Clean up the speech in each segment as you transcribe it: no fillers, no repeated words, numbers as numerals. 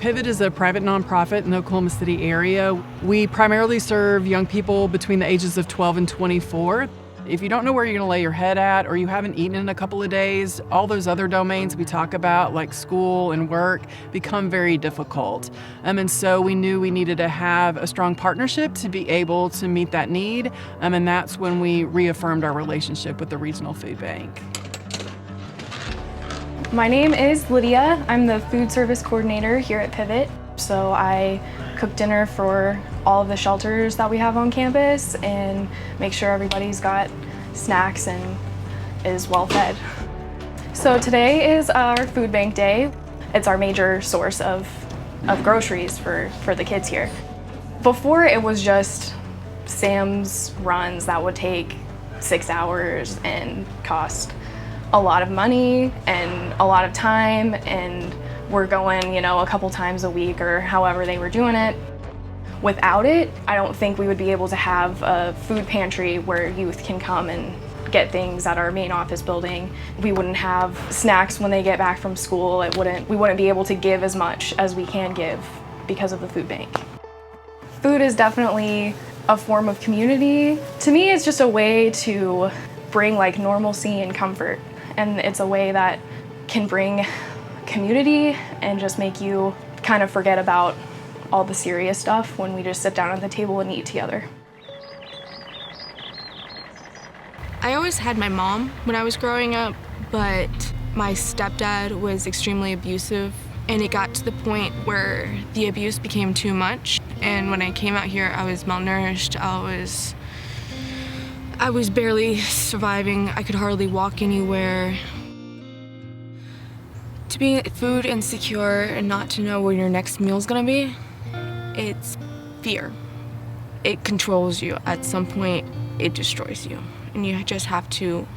Pivot is a private nonprofit in the Oklahoma City area. We primarily serve young people between the ages of 12 and 24. If you don't know where you're going to lay your head at, or you haven't eaten in a couple of days, all those other domains we talk about, like school and work, become very difficult. And so we knew we needed to have a strong partnership to be able to meet that need. And that's when we reaffirmed our relationship with the Regional Food Bank. My name is Lydia. I'm the food service coordinator here at Pivot. So I cook dinner for all of the shelters that we have on campus and make sure everybody's got snacks and is well fed. So today is our food bank day. It's our major source of groceries for the kids here. Before it was just Sam's runs that would take 6 hours and cost a lot of money and a lot of time, and we're going, a couple times a week or however they were doing it. Without it, I don't think we would be able to have a food pantry where youth can come and get things at our main office building. We wouldn't have snacks when they get back from school. We wouldn't be able to give as much as we can give because of the food bank. Food is definitely a form of community. To me, it's just a way to bring normalcy and comfort. And it's a way that can bring community and just make you kind of forget about all the serious stuff when we just sit down at the table and eat together. I always had my mom when I was growing up, but my stepdad was extremely abusive, and it got to the point where the abuse became too much. And when I came out here, I was malnourished. I was barely surviving. I could hardly walk anywhere. To be food insecure and not to know where your next meal's gonna be, it's fear. It controls you. At some point, it destroys you. And you just have to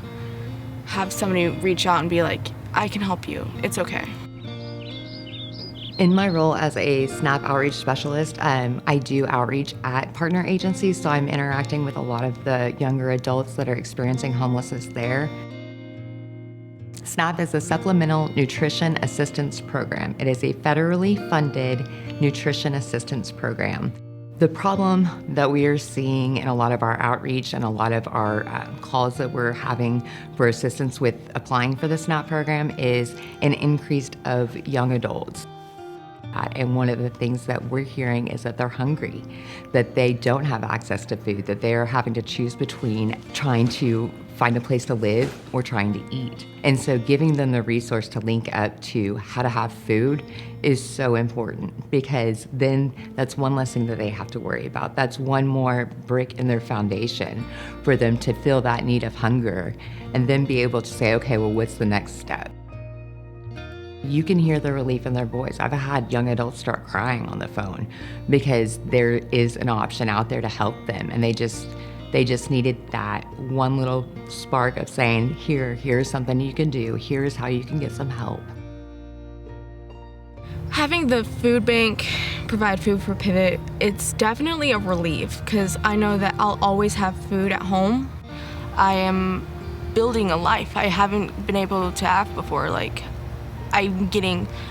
have somebody reach out and be like, I can help you, it's okay. In my role as a SNAP outreach specialist, I do outreach at partner agencies, so I'm interacting with a lot of the younger adults that are experiencing homelessness there. SNAP is a Supplemental Nutrition Assistance Program. It is a federally funded nutrition assistance program. The problem that we are seeing in a lot of our outreach and a lot of our calls that we're having for assistance with applying for the SNAP program is an increase of young adults. And one of the things that we're hearing is that they're hungry, that they don't have access to food, that they are having to choose between trying to find a place to live or trying to eat. And so giving them the resource to link up to how to have food is so important, because then that's one less thing that they have to worry about. That's one more brick in their foundation for them to feel that need of hunger and then be able to say, okay, well, what's the next step? You can hear the relief in their voice. I've had young adults start crying on the phone because there is an option out there to help them, and they just needed that one little spark of saying, here's something you can do, here's how you can get some help. Having the food bank provide food for Pivot, it's definitely a relief, because I know that I'll always have food at home. I am building a life I haven't been able to have before.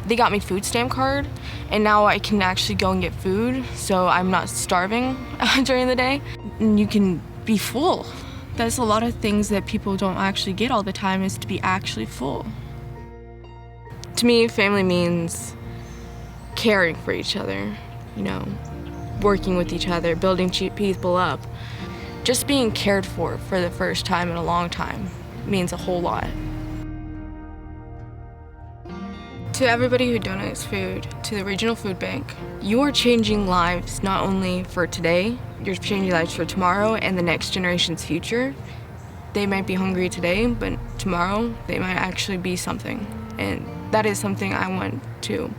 They got me food stamp card, and now I can actually go and get food, so I'm not starving during the day. And you can be full. There's a lot of things that people don't actually get all the time, is to be actually full. To me, family means caring for each other, working with each other, building people up. Just being cared for the first time in a long time means a whole lot. To everybody who donates food to the Regional Food Bank, you are changing lives not only for today, you're changing lives for tomorrow and the next generation's future. They might be hungry today, but tomorrow they might actually be something. And that is something I want to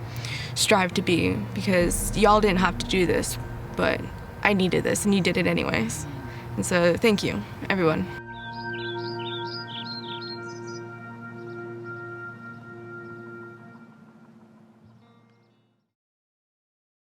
strive to be, because y'all didn't have to do this, but I needed this and you did it anyways. And so thank you, everyone.